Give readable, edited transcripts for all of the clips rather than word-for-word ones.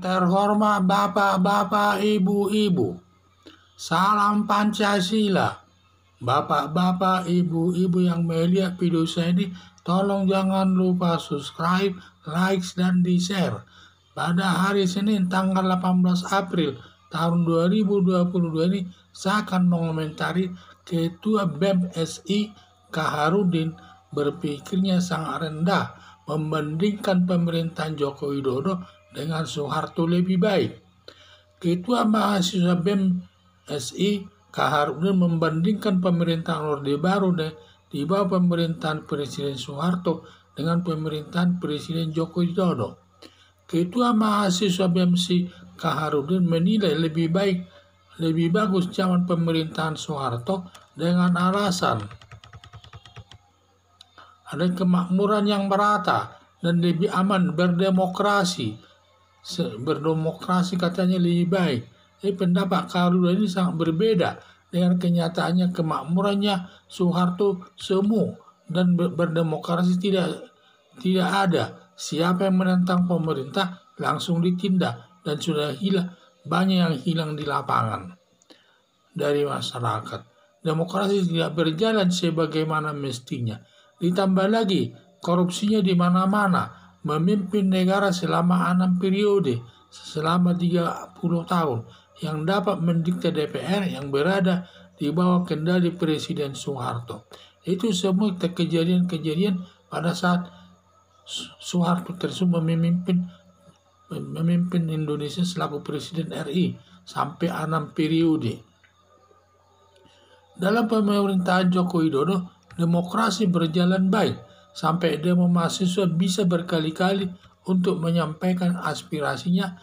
Terhormat bapak-bapak, ibu-ibu, salam Pancasila. Bapak-bapak, ibu-ibu yang melihat video saya ini, tolong jangan lupa subscribe, like, dan di-share. Pada hari Senin tanggal 18 April tahun 2022 ini, saya akan mengomentari Ketua BEM SI Kaharudin berpikirnya sangat rendah membandingkan pemerintahan Joko Widodo dengan Soeharto lebih baik. Ketua mahasiswa BEM SI Kaharudin membandingkan pemerintahan Orde Baru di bawah pemerintahan Presiden Soeharto dengan pemerintahan Presiden Joko Widodo. Ketua mahasiswa BEM SI Kaharudin menilai lebih bagus zaman pemerintahan Soeharto dengan alasan ada kemakmuran yang merata dan lebih aman berdemokrasi. Berdemokrasi katanya lebih baik. Tapi pendapat Kaharudin ini sangat berbeda dengan kenyataannya. Kemakmurannya Soeharto semu dan berdemokrasi tidak ada. Siapa yang menentang pemerintah langsung ditindak dan sudah banyak yang hilang di lapangan dari masyarakat. Demokrasi tidak berjalan sebagaimana mestinya. Ditambah lagi korupsinya di mana-mana. Memimpin negara selama 6 periode, selama 30 tahun, yang dapat mendikte DPR yang berada di bawah kendali Presiden Soeharto. Itu semua kejadian-kejadian pada saat Soeharto tersebut memimpin Indonesia selaku Presiden RI sampai 6 periode. Dalam pemerintahan Joko Widodo, demokrasi berjalan baik. Sampai demo mahasiswa bisa berkali-kali untuk menyampaikan aspirasinya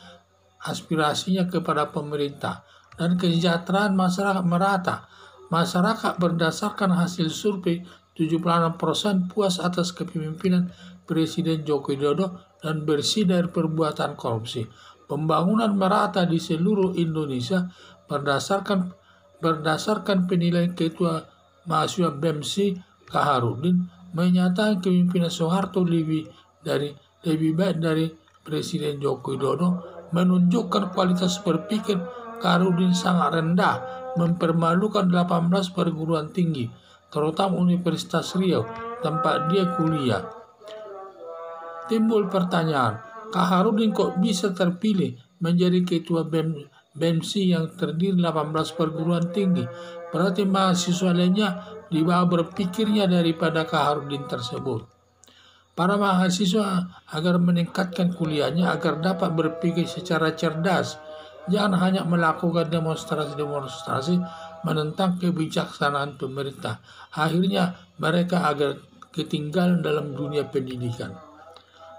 kepada pemerintah, dan kesejahteraan masyarakat merata. Masyarakat berdasarkan hasil survei 76% puas atas kepemimpinan Presiden Joko Widodo dan bersih dari perbuatan korupsi. Pembangunan merata di seluruh Indonesia berdasarkan penilaian Ketua mahasiswa BEM SI Kaharudin, menyatakan kepemimpinan Soeharto lebih baik dari Presiden Joko Widodo, menunjukkan kualitas berpikir Kaharudin sangat rendah, mempermalukan 18 perguruan tinggi, terutama Universitas Riau, tempat dia kuliah. Timbul pertanyaan, Kaharudin kok bisa terpilih menjadi Ketua BEM SI yang terdiri 18 perguruan tinggi? Berarti mahasiswa lainnya di bawah berpikirnya daripada Kaharudin tersebut. Para mahasiswa agar meningkatkan kuliahnya agar dapat berpikir secara cerdas, jangan hanya melakukan demonstrasi menentang kebijaksanaan pemerintah. Akhirnya mereka agar ketinggalan dalam dunia pendidikan.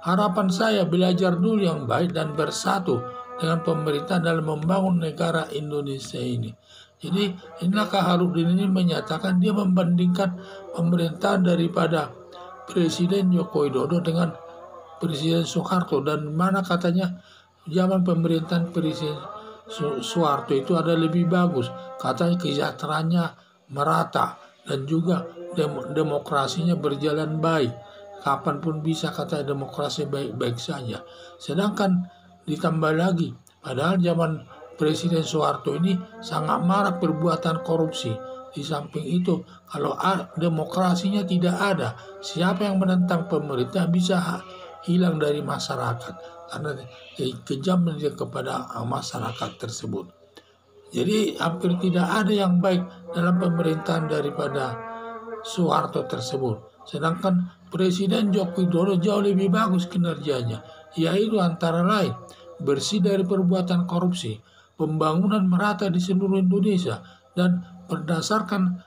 Harapan saya belajar dulu yang baik dan bersatu dengan pemerintah dalam membangun negara Indonesia ini. Jadi inilah Kaharudin ini menyatakan dia membandingkan pemerintahan daripada Presiden Joko Widodo dengan Presiden Soeharto, dan mana katanya zaman pemerintahan Presiden Soeharto itu ada lebih bagus. Katanya kesejahteraannya merata dan juga demokrasinya berjalan baik. Kapanpun bisa katanya demokrasi baik-baik saja. Sedangkan ditambah lagi, padahal zaman Presiden Soeharto ini sangat marak perbuatan korupsi. Di samping itu, kalau demokrasinya tidak ada, siapa yang menentang pemerintah bisa hilang dari masyarakat karena kejam kepada masyarakat tersebut. Jadi hampir tidak ada yang baik dalam pemerintahan daripada Soeharto tersebut. Sedangkan Presiden Joko Widodo jauh lebih bagus kinerjanya, yaitu antara lain bersih dari perbuatan korupsi, pembangunan merata di seluruh Indonesia, dan berdasarkan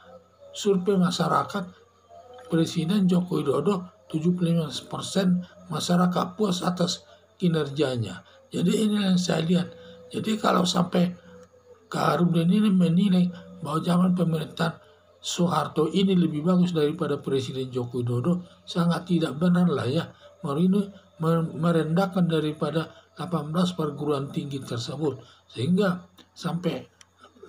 survei masyarakat Presiden Joko Widodo 75% masyarakat puas atas kinerjanya. Jadi ini yang saya lihat. Jadi kalau sampai Kaharudin ini menilai bahwa zaman pemerintahan Soeharto ini lebih bagus daripada Presiden Joko Widodo, sangat tidak benar lah ya. Merendahkan daripada 18 perguruan tinggi tersebut, sehingga sampai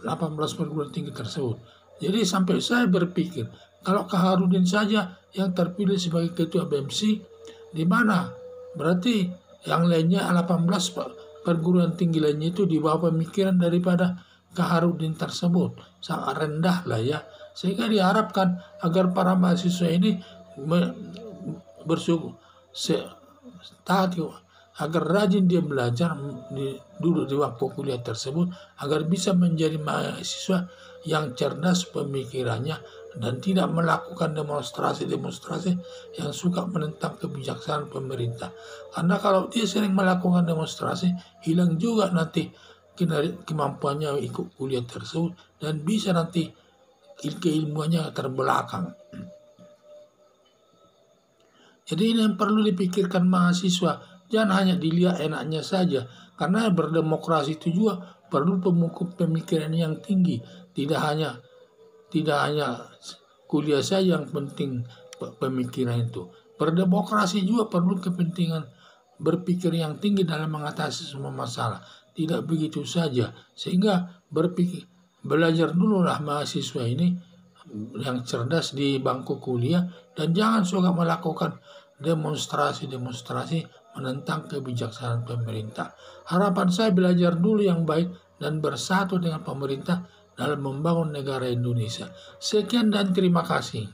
18 perguruan tinggi tersebut. Jadi sampai saya berpikir, kalau Kaharudin saja yang terpilih sebagai Ketua BEM SI, di mana berarti yang lainnya 18 perguruan tinggi lainnya itu di bawah pemikiran daripada Kaharudin tersebut. Sangat rendah lah ya. Sehingga diharapkan agar para mahasiswa ini bersyukur agar rajin dia belajar duduk di waktu kuliah tersebut, agar bisa menjadi mahasiswa yang cerdas pemikirannya dan tidak melakukan demonstrasi-demonstrasi yang suka menentang kebijaksanaan pemerintah. Karena kalau dia sering melakukan demonstrasi, hilang juga nanti kemampuannya ikut kuliah tersebut dan bisa nanti keilmuannya terbelakang. Jadi ini yang perlu dipikirkan mahasiswa. Jangan hanya dilihat enaknya saja, karena berdemokrasi itu juga perlu pemikiran yang tinggi. Tidak hanya kuliah saja yang penting pemikiran itu. Berdemokrasi juga perlu kepentingan berpikir yang tinggi dalam mengatasi semua masalah. Tidak begitu saja, sehingga belajar dululah mahasiswa ini yang cerdas di bangku kuliah dan jangan suka melakukan demonstrasi menentang kebijaksanaan pemerintah. Harapan saya belajar dulu yang baik dan bersatu dengan pemerintah dalam membangun negara Indonesia. Sekian dan terima kasih.